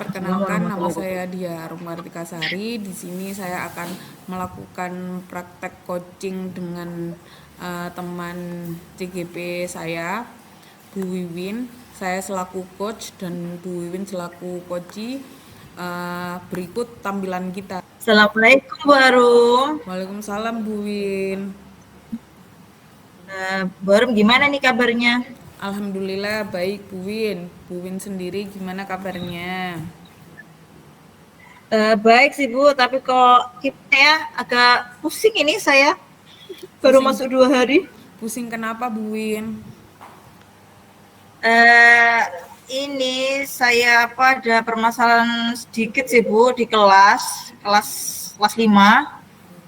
Perkenalkan, nama saya Dia Rumardikasari. Di sini saya akan melakukan praktek coaching dengan teman CGP saya, Bu Wiwin. Saya selaku coach dan Bu Wiwin selaku coachee. Berikut tampilan kita. Assalamualaikum Bu Arum. Waalaikumsalam Bu Win. Bu Arum gimana nih kabarnya? Alhamdulillah baik Bu Win. Bu Win sendiri gimana kabarnya? Baik sih Bu, tapi kok ya agak pusing ini saya. Baru Pusing, masuk 2 hari. pusing kenapa Bu Win? Ini saya ada permasalahan sedikit sih Bu di kelas 5.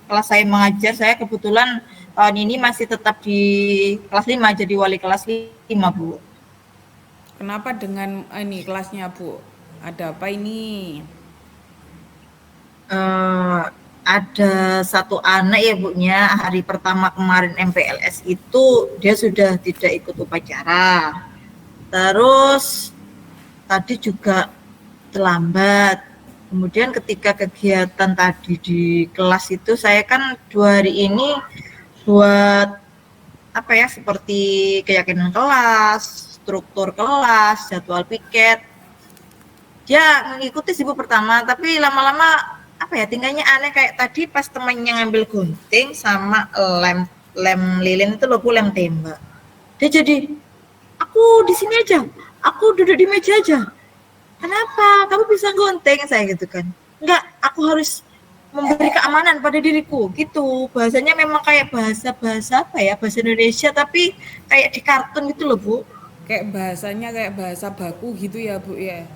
Kelas saya mengajar, saya kebetulan tahun ini masih tetap di kelas 5 jadi wali kelas 5 Bu. Kenapa dengan ini kelasnya Bu? Ada apa ini? Ada satu anak ya Bu-nya, hari pertama kemarin MPLS itu dia sudah tidak ikut upacara. Terus tadi juga terlambat. Kemudian ketika kegiatan tadi di kelas itu saya kan 2 hari ini buat seperti keyakinan kelas, struktur kelas, jadwal piket. Dia mengikuti sih Bu pertama, tapi lama-lama tingkahnya aneh, kayak tadi pas temannya ngambil gunting sama lem lilin itu loh Bu, lem tembak. Dia jadi, aku di sini aja, aku duduk di meja aja. Kenapa? Kamu bisa gunting, saya gitu kan. Enggak, aku harus memberi keamanan pada diriku gitu. Bahasanya memang kayak bahasa Indonesia tapi kayak di kartun gitu loh Bu. Kayak bahasanya kayak bahasa baku gitu ya Bu ya?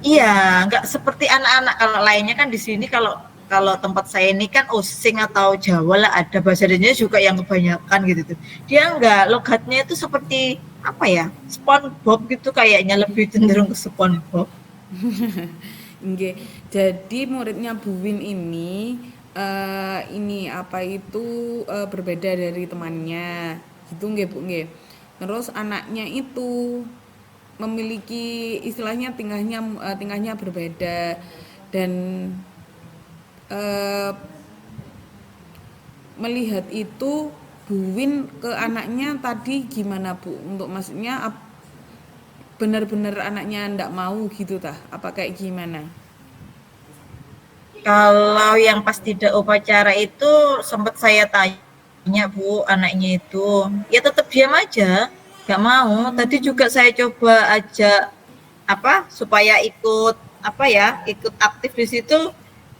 Iya, nggak seperti anak-anak kalau lainnya kan di sini, kalau tempat saya ini kan Osing atau Jawa lah, ada bahasa Indonesia juga yang kebanyakan gitu tuh. Dia nggak, logatnya itu seperti SpongeBob gitu, kayaknya lebih cenderung ke SpongeBob. Nggih. Jadi muridnya Bu Win ini berbeda dari temannya. Gitu nggih Bu nggih. Terus anaknya itu memiliki istilahnya tingkahnya berbeda dan eh, melihat itu Bu Win ke anaknya tadi gimana Bu? Untuk maksudnya benar-benar anaknya ndak mau gitu tah? Apa kayak gimana? Kalau yang pas tidak upacara itu sempat saya tanya Bu, anaknya itu, ya tetap diam aja, nggak mau. Tadi juga saya coba ajak supaya ikut ikut aktif di situ.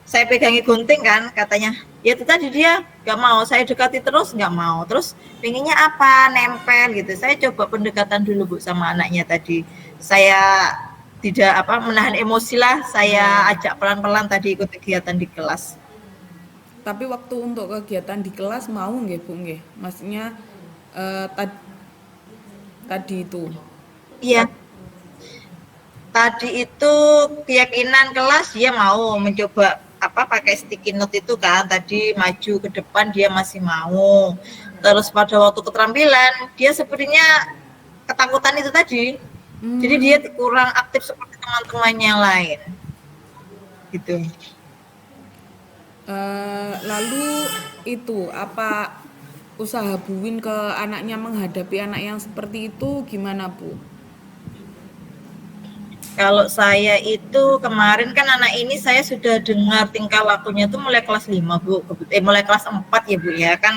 Saya pegangi gunting kan, katanya. Ya itu tadi dia nggak mau. Saya dekati terus nggak mau. Terus pengennya apa? Nempel gitu. Saya coba pendekatan dulu Bu sama anaknya tadi. Saya tidak menahan emosi lah, saya ajak pelan-pelan tadi ikut kegiatan di kelas. Tapi waktu untuk kegiatan di kelas mau nggih Bu nggih? Maksudnya eh, tad- tadi itu. Iya, tadi itu keyakinan kelas dia mau mencoba pakai sticky note itu kan, tadi maju ke depan dia masih mau. Terus pada waktu keterampilan dia sepertinya ketakutan itu tadi. Jadi dia kurang aktif seperti teman-temannya yang lain. Gitu. Lalu itu apa usaha Bu Win ke anaknya menghadapi anak yang seperti itu gimana Bu? Kalau saya itu kemarin kan anak ini saya sudah dengar tingkah lakunya tuh mulai kelas 5 Bu, mulai kelas 4 ya Bu ya, kan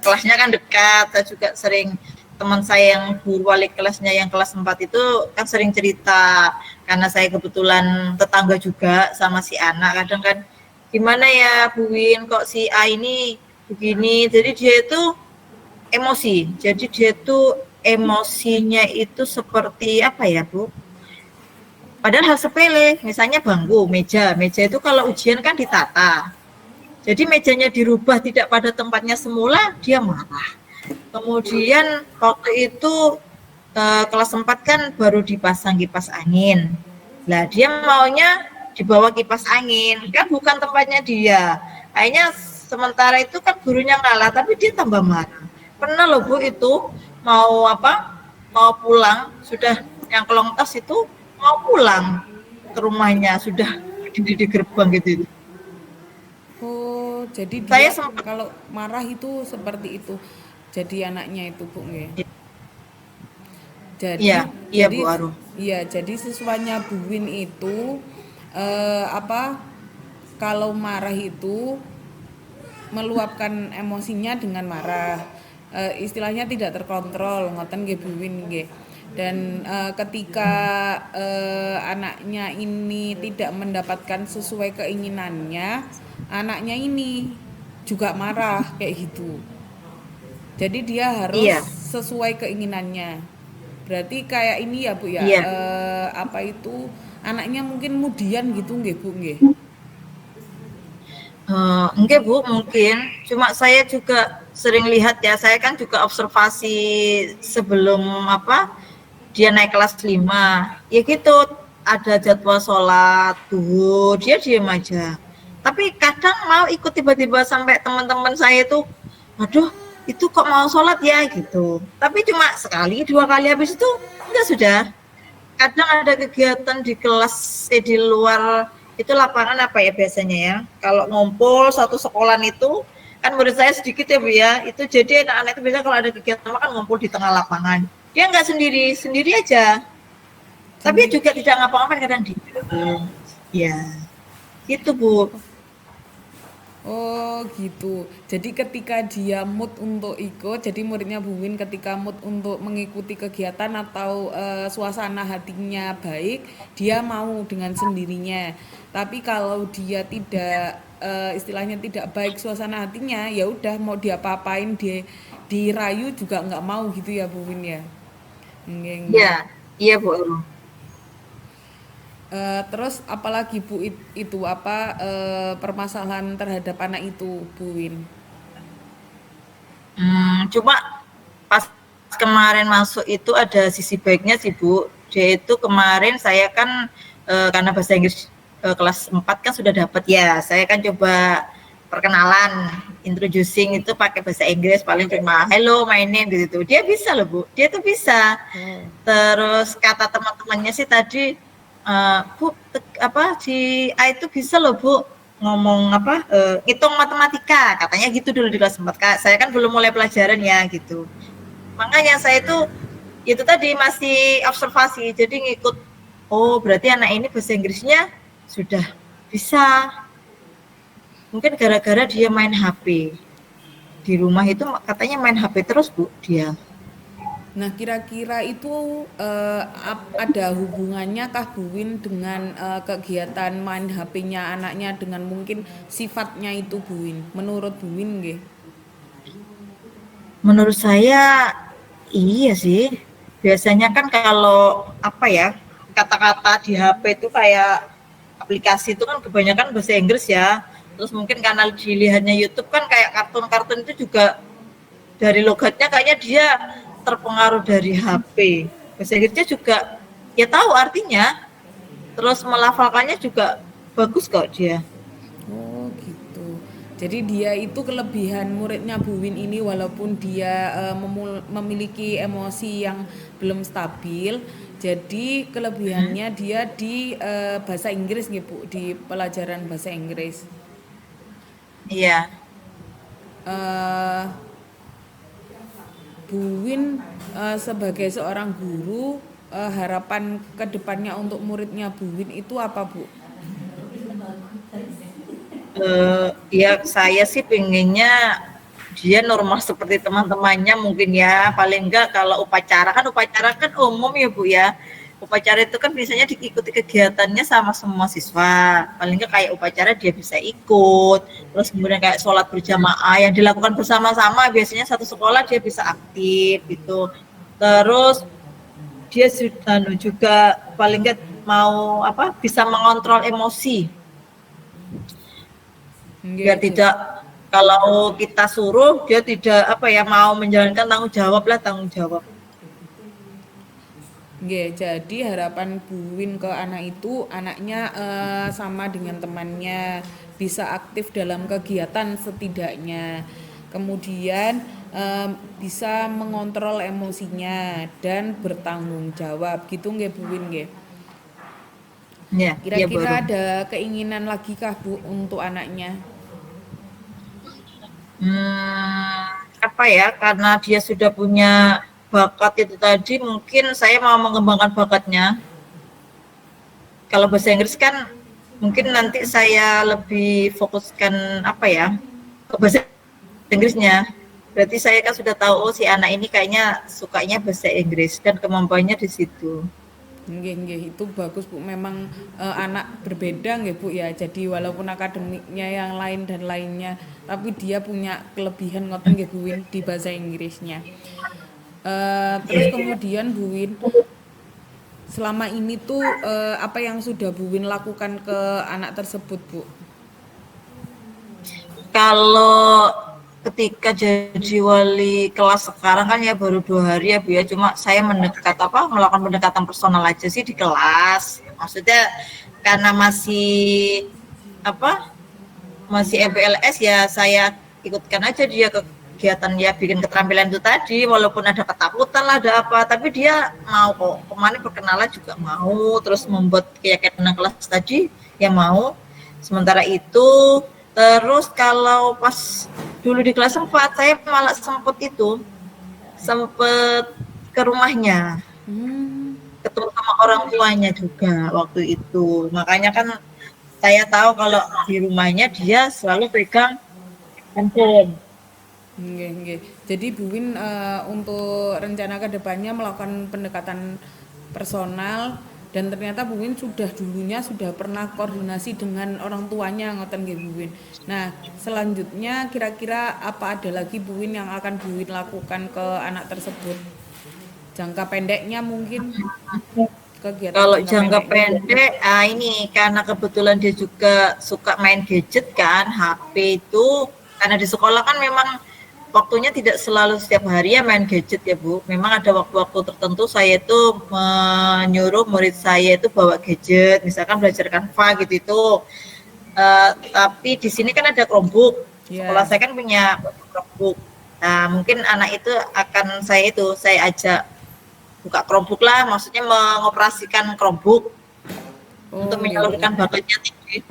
kelasnya kan dekat. Saya juga sering, teman saya yang guru wali kelasnya yang kelas 4 itu kan sering cerita, karena saya kebetulan tetangga juga sama si anak. Kadang kan, gimana ya Bu Win, kok si A ini begini. Jadi dia itu emosi, jadi dia tuh emosinya itu seperti Bu, padahal hal sepele, misalnya bangku, meja itu kalau ujian kan ditata. Jadi mejanya dirubah tidak pada tempatnya semula, dia marah. Kemudian waktu itu kelas 4 kan baru dipasang kipas angin. Lah dia maunya dibawa kipas angin, kan bukan tempatnya dia. Akhirnya sementara itu kan gurunya ngalah, tapi dia tambah marah. Pernah Bu itu mau pulang, sudah yang kelong tas itu mau pulang ke rumahnya sudah di gerbang gitu. Oh, jadi dia Saya sempat kalau marah itu seperti itu. Jadi anaknya itu, Bu, nggih. iya, Jadi iya jadi Bu Arum. iya, jadi siswanya Bu Win itu apa kalau marah itu meluapkan emosinya dengan marah. Istilahnya tidak terkontrol, ngoten nggih Bu Win nggih. Dan ketika anaknya ini tidak mendapatkan sesuai keinginannya, anaknya ini juga marah kayak gitu. Jadi dia harus Iya, sesuai keinginannya. Berarti kayak ini ya Bu ya, iya. apa itu anaknya mungkin mudian gitu nggih Bu nggih. Enggak Bu, mungkin. Cuma saya juga sering lihat ya, saya kan juga observasi sebelum apa dia naik kelas 5. Ya gitu, ada jadwal sholat duhur, dia diem aja. Tapi kadang mau ikut tiba-tiba sampai teman-teman saya itu, aduh itu kok mau sholat ya gitu. Tapi cuma sekali, 2 kali habis itu enggak sudah. Kadang ada kegiatan di kelas di luar itu lapangan apa ya biasanya ya. Kalau ngumpul satu sekolahan itu kan murid saya sedikit ya Bu ya. Itu jadi anak-anak itu biasanya kalau ada kegiatan kan ngumpul di tengah lapangan. Dia nggak sendiri, sendiri aja. Tapi Sendiri. juga tidak ngapa-ngapain kadang di. Ya, gitu Bu. Oh gitu. Jadi ketika dia mood untuk ikut, jadi muridnya Bu Win ketika mood untuk mengikuti kegiatan atau suasana hatinya baik, dia mau dengan sendirinya. Tapi kalau dia tidak istilahnya tidak baik suasana hatinya, ya udah mau diapa-apain, dia dirayu juga nggak mau gitu ya Bu Win ya. Nggih, nggih. Iya, iya Bu. Terus apalagi Bu itu apa permasalahan terhadap anak itu Bu Win? Cuma pas kemarin masuk itu ada sisi baiknya sih Bu. Dia itu kemarin saya kan karena bahasa Inggris kelas 4 kan sudah dapat ya. Saya kan coba perkenalan, introducing itu pakai bahasa Inggris paling cuma hello my name gitu. Dia bisa loh Bu. Dia tuh bisa. Oh. Terus kata teman-temannya sih tadi Bu apa si A itu bisa loh Bu ngomong apa ngitung matematika katanya gitu dulu di kelas 4 Kak. Saya kan belum mulai pelajaran ya gitu. Makanya saya itu tadi masih observasi jadi ngikut oh berarti anak ini bahasa Inggrisnya sudah bisa. Mungkin gara-gara dia main HP. Di rumah itu katanya main HP terus Bu dia. Nah, kira-kira itu ada hubungannya kah Bu Win dengan kegiatan main HP-nya anaknya dengan mungkin sifatnya itu Bu Win? Menurut Bu Win nggih? Menurut saya iya sih. Biasanya kan kalau apa ya, kata-kata di HP itu kayak aplikasi itu kan kebanyakan bahasa Inggris ya. Terus mungkin karena dilihatnya YouTube kan kayak kartun-kartun itu juga dari logatnya kayaknya dia terpengaruh dari HP. Bahasa Inggrisnya juga ya tahu artinya, terus melafalkannya juga bagus kok dia. Oh, gitu. Jadi dia itu kelebihan muridnya Bu Win ini walaupun dia memiliki emosi yang belum stabil, jadi kelebihannya dia di bahasa Inggris nggih Bu, di pelajaran bahasa Inggris. Iya. eh Bu Win sebagai seorang guru harapan kedepannya untuk muridnya Bu Win itu apa Bu? Ya saya sih pengennya dia normal seperti teman-temannya mungkin ya, paling enggak kalau upacara kan umum ya Bu ya. Upacara itu kan biasanya diikuti kegiatannya sama semua siswa, paling enggak kayak upacara dia bisa ikut, terus kemudian kayak sholat berjamaah yang dilakukan bersama-sama biasanya satu sekolah dia bisa aktif gitu. Terus dia sudah juga paling enggak mau apa bisa mengontrol emosi biar Nggih, tidak kalau kita suruh dia tidak apa ya mau menjalankan tanggung jawab. nggih, jadi harapan Bu Win ke anak itu anaknya sama dengan temannya bisa aktif dalam kegiatan setidaknya. Kemudian bisa mengontrol emosinya dan bertanggung jawab gitu nggih Bu Win nggih. Ya, dia baru. Kira-kira ada keinginan lagi kah Bu untuk anaknya? Apa ya? Karena dia sudah punya bakat itu tadi, mungkin saya mau mengembangkan bakatnya. Kalau bahasa Inggris kan mungkin nanti saya lebih fokuskan apa ya? Ke bahasa Inggrisnya. Berarti saya kan sudah tahu oh si anak ini kayaknya sukanya bahasa Inggris dan kemampuannya di situ. Nggih, nggih, itu bagus Bu. Memang anak berbeda nggih Bu ya. Jadi walaupun akademiknya yang lain dan lainnya, tapi dia punya kelebihan ngoten nggih Bu Win di bahasa Inggrisnya. Terus kemudian Bu Win, selama ini tuh apa yang sudah Bu Win lakukan ke anak tersebut Bu? Kalau ketika jadi wali kelas sekarang kan ya baru 2 hari ya Bu ya, cuma saya melakukan pendekatan personal aja sih di kelas. Maksudnya karena masih MPLS ya saya ikutkan aja dia ke kegiatan ya bikin keterampilan itu tadi, walaupun ada ketakutan lah ada apa, tapi dia mau kok. Kemarin perkenalan juga mau, terus membuat keyakinan kelas tadi ya mau. Sementara itu terus kalau pas dulu di kelas 4 saya malah sempet ke rumahnya, ketemu sama orang tuanya juga waktu itu. Makanya kan saya tahu kalau di rumahnya dia selalu pegang handphone. Nggih, nggih. Jadi Bu Win untuk rencana kedepannya melakukan pendekatan personal dan ternyata Bu Win dulunya sudah pernah koordinasi dengan orang tuanya ngoten nggih Bu Win. Nah, selanjutnya kira-kira apa ada lagi Bu Win yang akan Bu Win lakukan ke anak tersebut? Jangka pendeknya mungkin kegiatan Kalau jangka jangka pendeknya. pendek, ini karena kebetulan dia juga suka main gadget kan, HP itu, karena di sekolah kan memang waktunya tidak selalu setiap hari ya main gadget ya Bu. Memang ada waktu-waktu tertentu saya itu menyuruh murid saya itu bawa gadget, misalkan belajar Canva gitu itu. Tapi di sini kan ada Chromebook. Sekolah saya kan punya Chromebook. Nah, mungkin anak itu akan saya ajak buka Chromebook lah, maksudnya mengoperasikan Chromebook untuk menyalurkan bakatnya tinggi.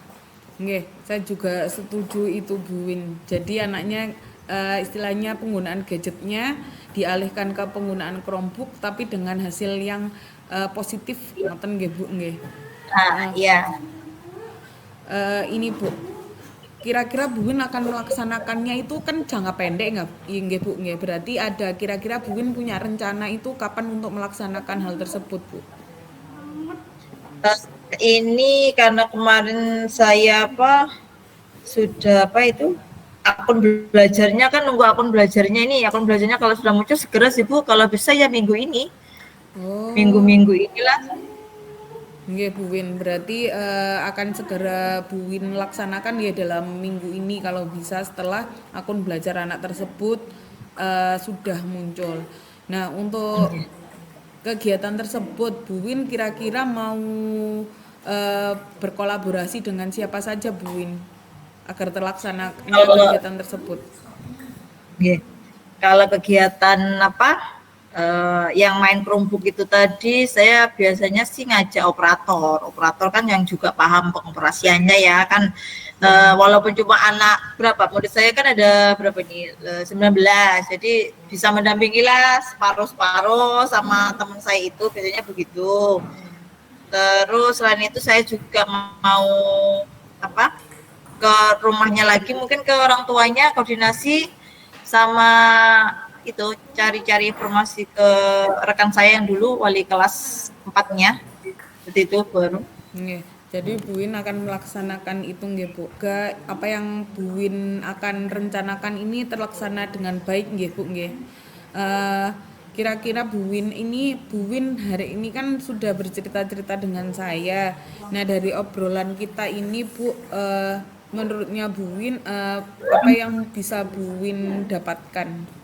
Nggih, saya juga setuju itu Bu Win. Jadi anaknya istilahnya penggunaan gadgetnya dialihkan ke penggunaan Chromebook tapi dengan hasil yang positif ngoten nggih Bu nggih. Nah, iya. Ini Bu, kira-kira Bu Win akan melaksanakannya itu kan jangka pendek nggih Bu nggih. Berarti ada kira-kira Bu Win punya rencana itu kapan untuk melaksanakan hal tersebut Bu? Ini karena kemarin saya sudah akun belajarnya kan nunggu akun belajarnya kalau sudah muncul segera sih Bu, kalau bisa ya minggu ini. Minggu-minggu inilah. Nggih Bu Win, berarti akan segera Bu Win laksanakan ya dalam minggu ini kalau bisa setelah akun belajar anak tersebut sudah muncul. Nah, untuk kegiatan tersebut Bu Win kira-kira mau berkolaborasi dengan siapa saja Bu Win agar terlaksana kegiatan tersebut? Kalau kegiatan yang main Chromebook itu tadi, saya biasanya sih ngajak operator kan yang juga paham pengoperasiannya ya kan. Walaupun cuma anak murid saya kan ada 19, jadi bisa mendampingi lah separuh sama teman saya itu biasanya begitu. Terus selain itu saya juga mau ke rumahnya lagi, mungkin ke orang tuanya koordinasi sama itu cari-cari informasi ke rekan saya yang dulu wali kelas 4-nya. Seperti itu baru. Nggih. Jadi Bu Win akan melaksanakan itu nggih Bu. Apa yang Bu Win akan rencanakan ini terlaksana dengan baik nggih Bu nggih. Kira-kira Bu Win hari ini kan sudah bercerita-cerita dengan saya. Nah, dari obrolan kita ini Bu, menurutnya Bu Win apa yang bisa Bu Win dapatkan?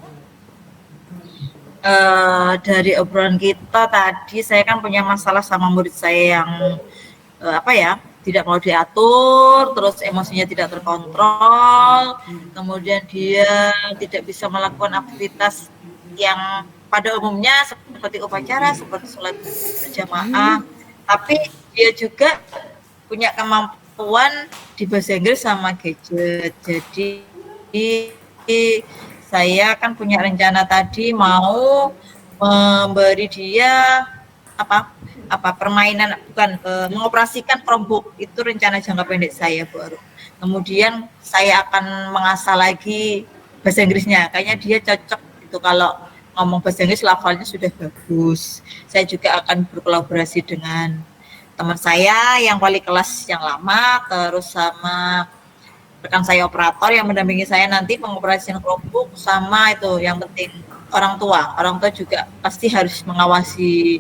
Dari obrolan kita tadi, saya kan punya masalah sama murid saya yang tidak mau diatur, terus emosinya tidak terkontrol, kemudian dia tidak bisa melakukan aktivitas yang pada umumnya seperti upacara, seperti sholat berjamaah, tapi dia juga punya kemampuan di bahasa Inggris sama gadget. Jadi saya kan punya rencana tadi mau memberi dia apa permainan, bukan mengoperasikan Chromebook, itu rencana jangka pendek saya baru. Kemudian saya akan mengasah lagi bahasa Inggrisnya, kayaknya dia cocok itu kalau ngomong bahasa Inggris, lafalnya sudah bagus. Saya juga akan berkolaborasi dengan teman saya yang wali kelas yang lama, terus sama rekan saya operator yang mendampingi saya nanti pengoperasian Chromebook, sama itu yang penting orang tua juga pasti harus mengawasi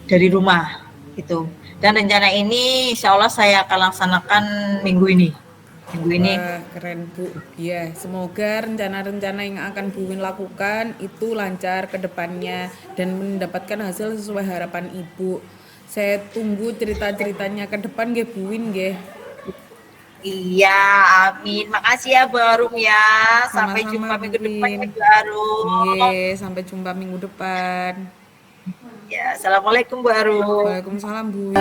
dari rumah gitu. Dan rencana ini insya Allah saya akan laksanakan minggu ini. Wah, keren Bu. Ya, semoga rencana-rencana yang akan Bu Win lakukan itu lancar ke depannya dan mendapatkan hasil sesuai harapan Ibu. Saya tunggu cerita-ceritanya ke depan nggih Bu Win nggih. Iya, amin. Makasih ya Bu Arum ya. Sampai Sama-sama jumpa Bu minggu depan ya Win. Bu Arum. Nggih, sampai jumpa minggu depan. Ya, assalamualaikum Bu Arum. Waalaikumsalam Bu Win.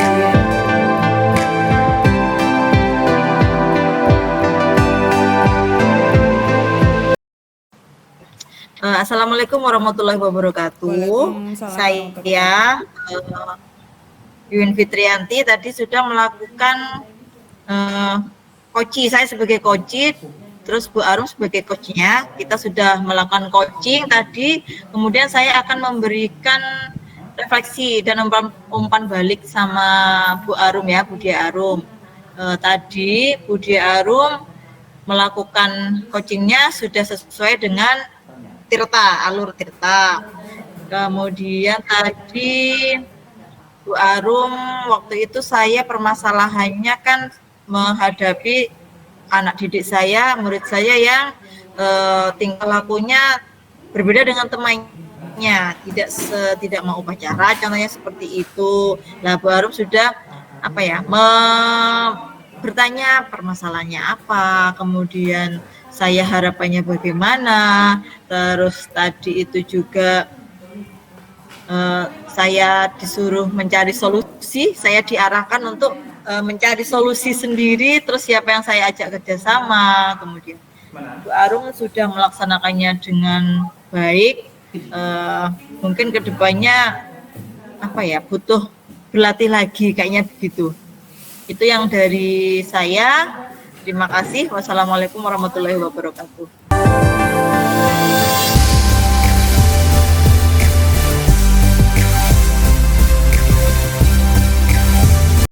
Assalamualaikum warahmatullahi wabarakatuh. Waalaikumsalam warahmatullahi Saya Yuyun Fitrianti tadi sudah melakukan coaching, saya sebagai coach, terus Bu Arum sebagai coachnya. Kita sudah melakukan coaching tadi, kemudian saya akan memberikan refleksi dan umpan balik sama Bu Arum ya, Bu Dia Arum. Tadi Bu Dia Arum melakukan coachingnya sudah sesuai dengan alur Tirta. Kemudian tadi Bu Arum, waktu itu saya permasalahannya kan menghadapi anak didik saya, murid saya yang tingkah lakunya berbeda dengan temannya, tidak mau upacara, contohnya seperti itu. Nah, Bu Arum sudah bertanya permasalahannya apa, kemudian saya harapannya bagaimana, terus tadi itu juga saya disuruh mencari solusi, saya diarahkan untuk mencari solusi sendiri, terus siapa yang saya ajak kerjasama, kemudian Bu Arum sudah melaksanakannya dengan baik. Mungkin kedepannya butuh berlatih lagi, kayaknya begitu. Itu yang dari saya. Terima kasih. Wassalamualaikum warahmatullahi wabarakatuh.